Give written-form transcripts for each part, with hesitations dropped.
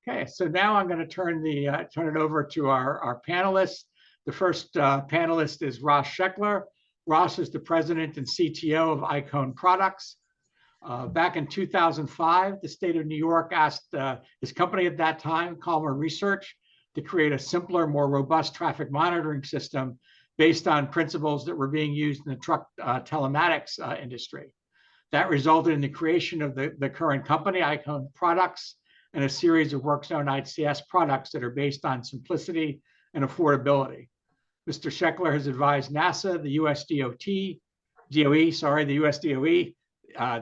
Okay, so now I'm going to turn it over to our panelists. The first panelist is Ross Sheckler. Ross is the president and CTO of Icon Products. Back in 2005, the state of New York asked his company at that time, Calmer Research, to create a simpler, more robust traffic monitoring system based on principles that were being used in the truck telematics industry. That resulted in the creation of the current company, Icon Products, and a series of WorkZone ITS products that are based on simplicity and affordability. Mr. Sheckler has advised NASA, the US DOE, the US DOE,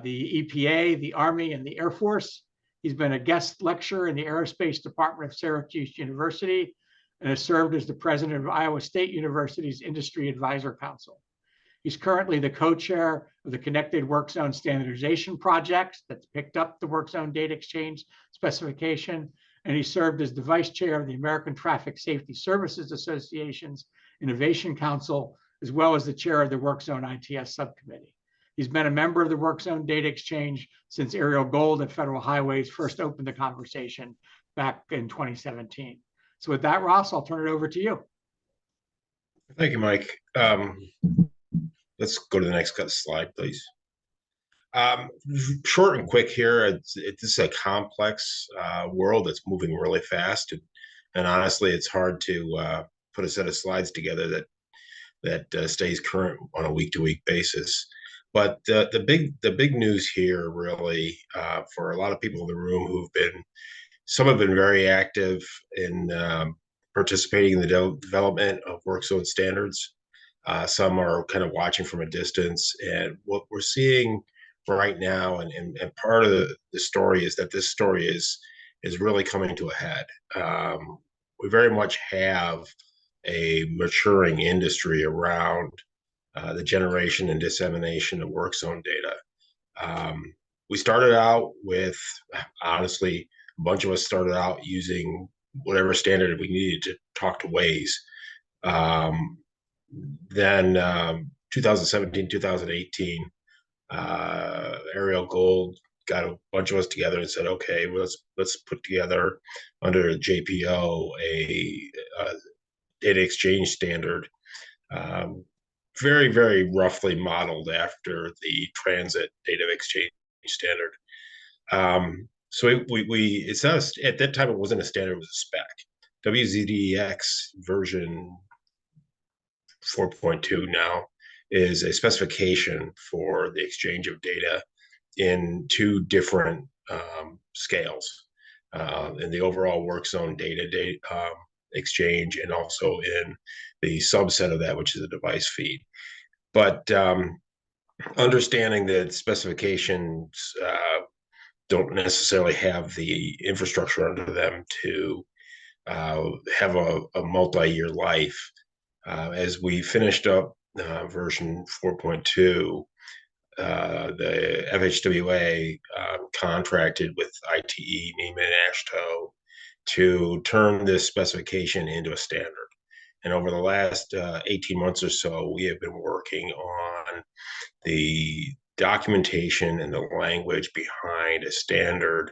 the EPA, the Army, and the Air Force. He's been a guest lecturer in the Aerospace Department of Syracuse University and has served as the president of Iowa State University's Industry Advisor Council. He's currently the co-chair of the Connected WorkZone Standardization Project that's picked up the WorkZone Data Exchange specification, and he served as the vice chair of the American Traffic Safety Services Association's Innovation Council, as well as the chair of the WorkZone ITS subcommittee. He's been a member of the WorkZone Data Exchange since Ariel Gold at Federal Highways first opened the conversation back in 2017. So with that, Ross, I'll turn it over to you. Thank you, Mike. Let's go to the next slide, please. Short and quick here. This is a complex world that's moving really fast, and honestly, it's hard to put a set of slides together that stays current on a week-to-week basis. But the big news here, really, for a lot of people in the room some have been very active in participating in the development of WorkZone standards. Some are kind of watching from a distance, and what we're seeing right now, and part of the story is that this story is really coming to a head. We very much have a maturing industry around the generation and dissemination of WorkZone data. We started out with, honestly, a bunch of us started out using whatever standard we needed to talk to Waze. Then 2017, 2018, Ariel Gold got a bunch of us together and said, okay, let's put together under JPO a data exchange standard, very, very roughly modeled after the transit data exchange standard. So it's not at that time, it wasn't a standard, it was a spec. WZDx version 4.2 now is a specification for the exchange of data in two different scales, in the overall WorkZone data exchange, and also in the subset of that, which is a device feed. But understanding that specifications don't necessarily have the infrastructure under them to have a multi-year life. As we finished up version 4.2, the FHWA contracted with ITE, Neiman, and AASHTO to turn this specification into a standard. And over the last 18 months or so, we have been working on the documentation and the language behind a standard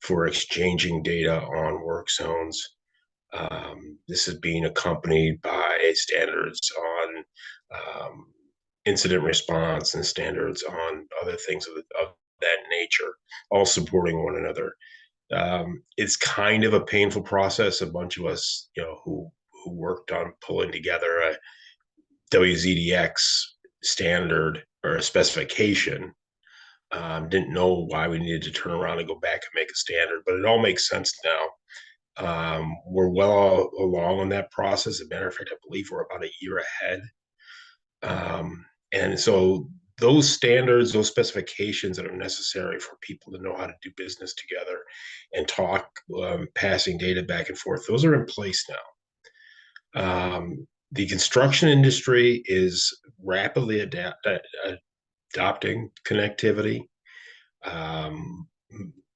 for exchanging data on work zones. This is being accompanied by standards on incident response and standards on other things of that nature, all supporting one another. It's kind of a painful process. A bunch of us, who worked on pulling together a WZDx standard or a specification, didn't know why we needed to turn around and go back and make a standard, but it all makes sense now. We're well along on that process. As a matter of fact, I believe we're about a year ahead. And so those standards, those specifications that are necessary for people to know how to do business together and talk, passing data back and forth, those are in place now. The construction industry is rapidly adopting connectivity.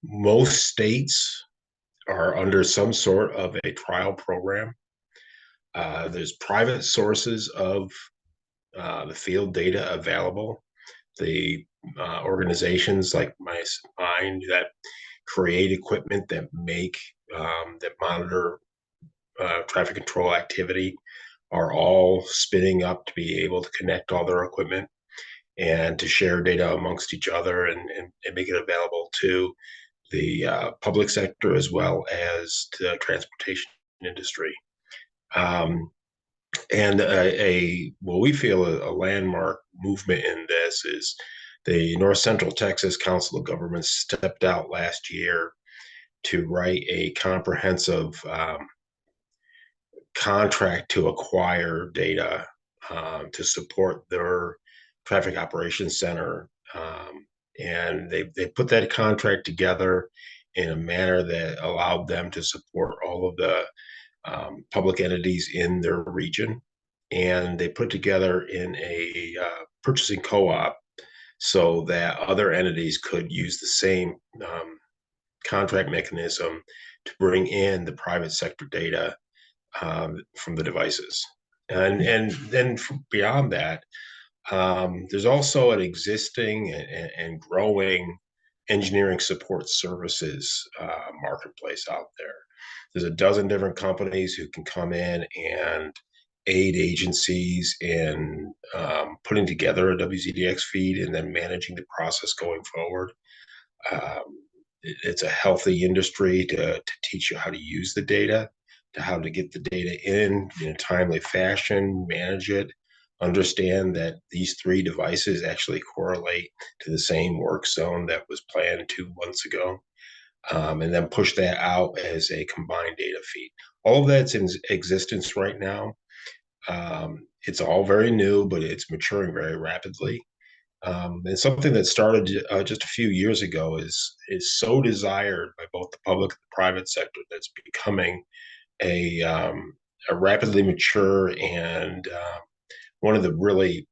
Most states are under some sort of a trial program. There's private sources of the field data available. The organizations like mine that create equipment that make that monitor traffic control activity are all spinning up to be able to connect all their equipment and to share data amongst each other and make it available to the public sector as well as to the transportation industry. And what we feel a landmark movement in this is the North Central Texas Council of Governments stepped out last year to write a comprehensive contract to acquire data to support their traffic operations center. And they put that contract together in a manner that allowed them to support all of the public entities in their region. And they put together in a purchasing co-op so that other entities could use the same contract mechanism to bring in the private sector data from the devices. And then beyond that, there's also an existing and growing engineering support services marketplace out there. There's a dozen different companies who can come in and aid agencies in putting together a WZDx feed and then managing the process going forward. It's a healthy industry to teach you how to use the data, to how to get the data in a timely fashion, manage it, understand that these three devices actually correlate to the same work zone that was planned 2 months ago, and then push that out as a combined data feed. All of that's in existence right now. It's all very new, but it's maturing very rapidly. And something that started just a few years ago is so desired by both the public and the private sector that's becoming a rapidly mature and one of the really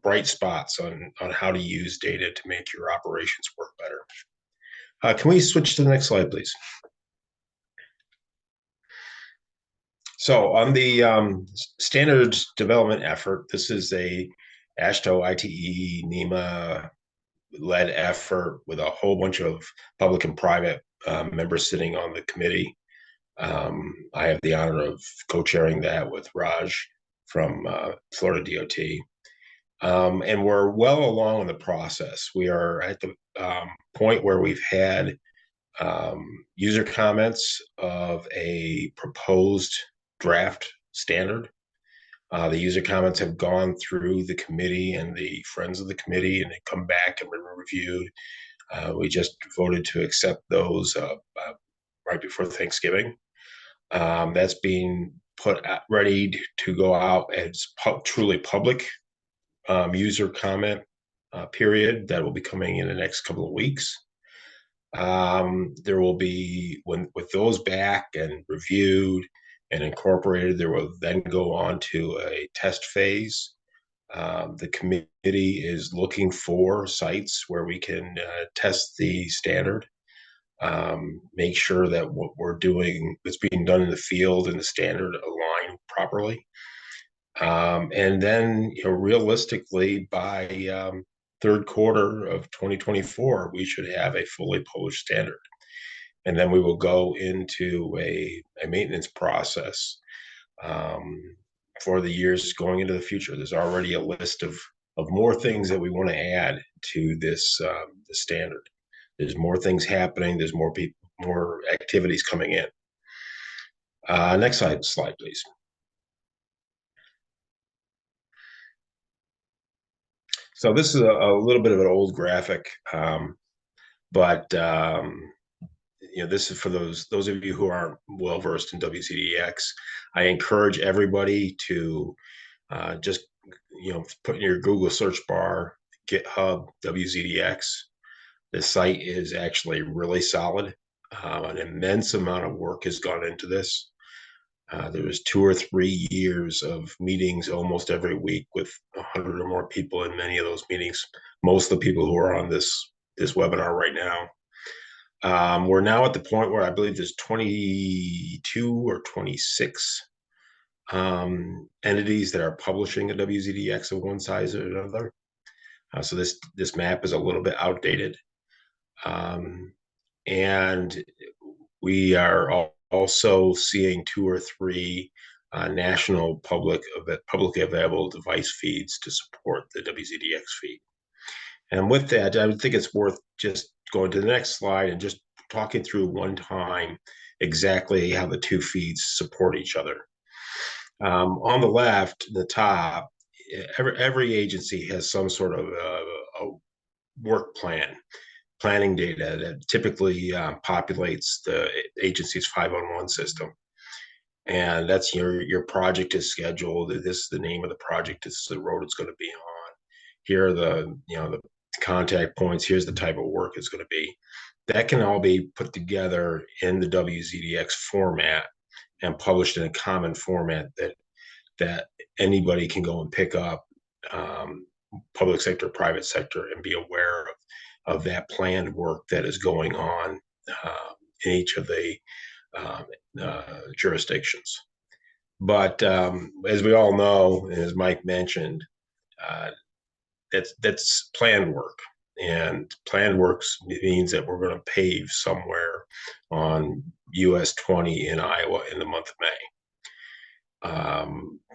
bright spots on how to use data to make your operations work better. Can we switch to the next slide, please? So on the standards development effort, this is a AASHTO, ITE, NEMA led effort with a whole bunch of public and private members sitting on the committee. I have the honor of co-chairing that with Raj from Florida DOT. And we're well along in the process. We are at the point where we've had user comments of a proposed draft standard. The user comments have gone through the committee and the friends of the committee, and they come back and been reviewed. We just voted to accept those right before Thanksgiving. That's being put ready to go out as truly public user comment period that will be coming in the next couple of weeks. There will be, with those back and reviewed and incorporated, there will then go on to a test phase. The committee is looking for sites where we can test the standard, make sure that what we're doing, what's being done in the field and the standard align properly. And then, realistically, by third quarter of 2024, we should have a fully published standard. And then we will go into a maintenance process for the years going into the future. There's already a list of more things that we want to add to this the standard. There's more things happening. There's more people, more activities coming in. Next slide, please. So this is a little bit of an old graphic, but this is for those of you who aren't well versed in WZDx. I encourage everybody to just put in your Google search bar GitHub WZDx. The site is actually really solid. An immense amount of work has gone into this. There was 2 or 3 years of meetings almost every week with 100 or more people in many of those meetings. Most of the people who are on this webinar right now. We're now at the point where I believe there's 22 or 26 entities that are publishing a WZDx of one size or another. So this map is a little bit outdated. And We are also seeing 2 or 3 national publicly available device feeds to support the WZDx feed. And with that, I would think it's worth just going to the next slide and just talking through one time exactly how the 2 feeds support each other. On the left, the top, every agency has some sort of a work plan, planning data that typically populates the agency's 511 system. And that's your project is scheduled. This is the name of the project. This is the road it's going to be on. Here are the contact points. Here's the type of work it's going to be. That can all be put together in the WZDx format and published in a common format that anybody can go and pick up, public sector, private sector, and be aware of that planned work that is going on in each of the jurisdictions. But as we all know, and as Mike mentioned, that's planned work. And planned works means that we're going to pave somewhere on US 20 in Iowa in the month of May.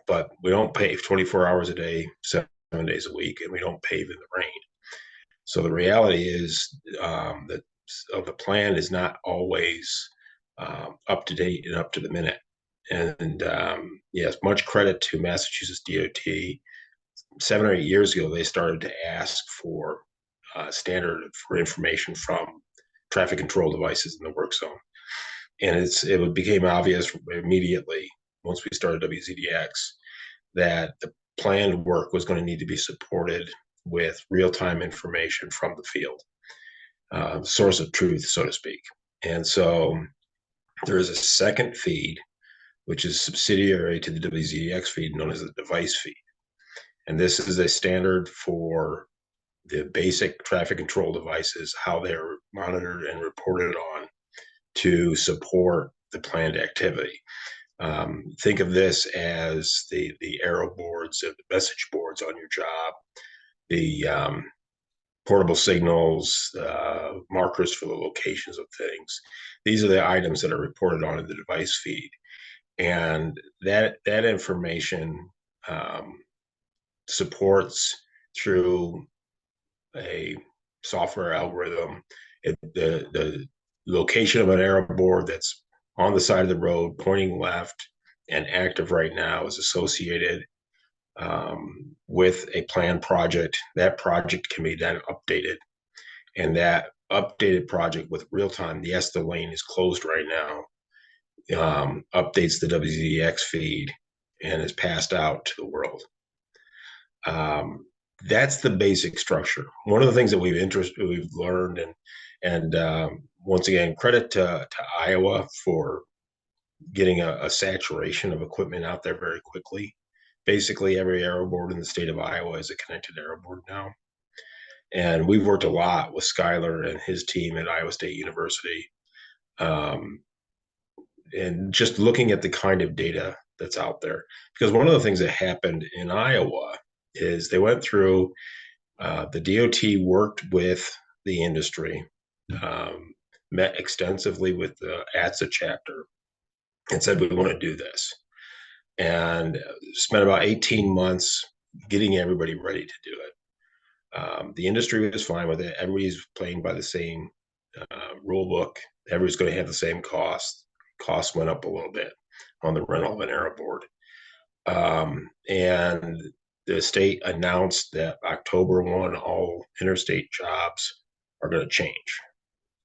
But we don't pave 24 hours a day, 7 days a week, and we don't pave in the rain. So the reality is that the plan is not always up to date and up to the minute. And yes, much credit to Massachusetts DOT. 7 or 8 years ago, they started to ask for standard for information from traffic control devices in the work zone. And it became obvious immediately once we started WZDx that the planned work was going to need to be supported with real-time information from the field, source of truth, so to speak. And so there is a second feed, which is subsidiary to the WZDx feed, known as the device feed. And this is a standard for the basic traffic control devices, how they're monitored and reported on to support the planned activity. Think of this as the arrow boards and the message boards on your job, the portable signals, markers for the locations of things. These are the items that are reported on in the device feed. And that information supports through a software algorithm the location of an arrow board that's on the side of the road pointing left and active right now is associated with a planned project. That project can be then updated, and that updated project with real time, yes, the lane is closed right now, updates the WZDX feed and is passed out to the world. That's the basic structure. One of the things that we've learned, and once again, credit to Iowa for getting a saturation of equipment out there very quickly. Basically, every arrow board in the state of Iowa is a connected arrow board now. And we've worked a lot with Schuyler and his team at Iowa State University. And just looking at the kind of data that's out there. Because one of the things that happened in Iowa is they went through, the DOT worked with the industry, met extensively with the ATSA chapter, and said, we want to do this. And spent about 18 months getting everybody ready to do it. The industry was fine with it. Everybody's playing by the same rule book. Everybody's going to have the same cost. Costs went up a little bit on the rental of an arrow board. And the state announced that October 1, all interstate jobs are going to change.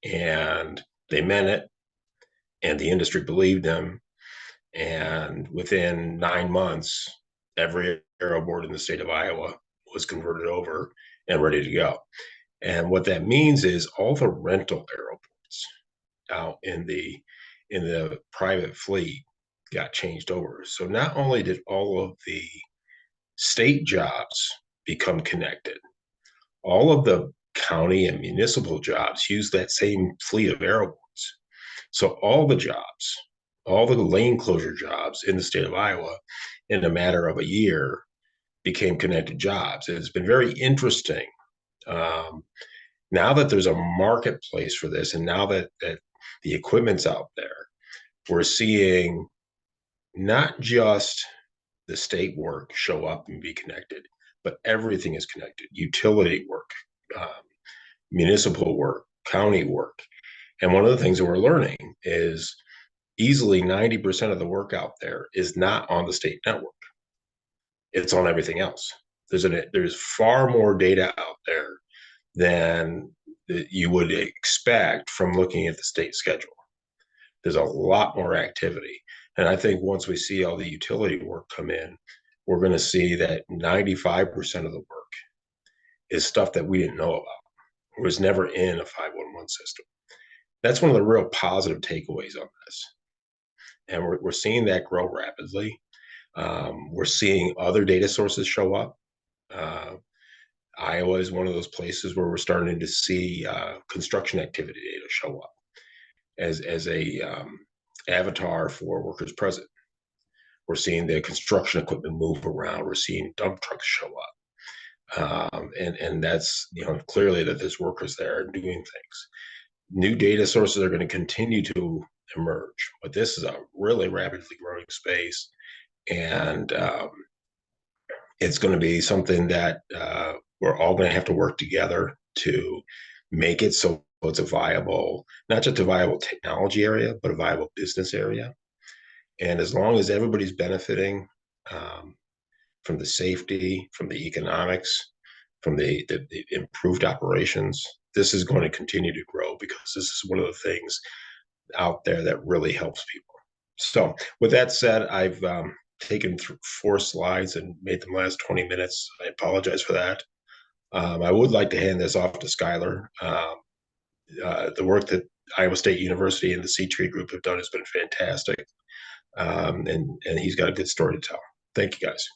And they meant it, and the industry believed them. And within 9 months, every arrow board in the state of Iowa was converted over and ready to go. And what that means is all the rental arrow boards out in the private fleet got changed over. So not only did all of the state jobs become connected, all of the county and municipal jobs use that same fleet of arrow boards. So all the jobs, all the lane closure jobs in the state of Iowa in a matter of a year became connected jobs. And it's been very interesting now that there's a marketplace for this, and now that the equipment's out there. We're seeing not just the state work show up and be connected, but everything is connected. Utility work, municipal work, county work. And one of the things that we're learning is easily 90% of the work out there is not on the state network. It's on everything else. There's far more data out there than you would expect from looking at the state schedule. There's a lot more activity. And I think once we see all the utility work come in, we're going to see that 95% of the work is stuff that we didn't know about. It was never in a 511 system. That's one of the real positive takeaways on this. And we're seeing that grow rapidly. We're seeing other data sources show up. Iowa is one of those places where we're starting to see construction activity data show up as a avatar for workers present. We're seeing the construction equipment move around. We're seeing dump trucks show up. And that's, clearly that there's workers there and doing things. New data sources are going to continue to emerge, but this is a really rapidly growing space. And it's going to be something that we're all going to have to work together to make it so it's a viable, not just a viable technology area, but a viable business area. And as long as everybody's benefiting from the safety, from the economics, from the improved operations, this is going to continue to grow, because this is one of the things out there that really helps people. So with that said, I've taken 4 slides and made them last 20 minutes. I apologize for that. I would like to hand this off to Skylar. The work that Iowa State University and the C-Tree Group have done has been fantastic. And he's got a good story to tell. Thank you, guys.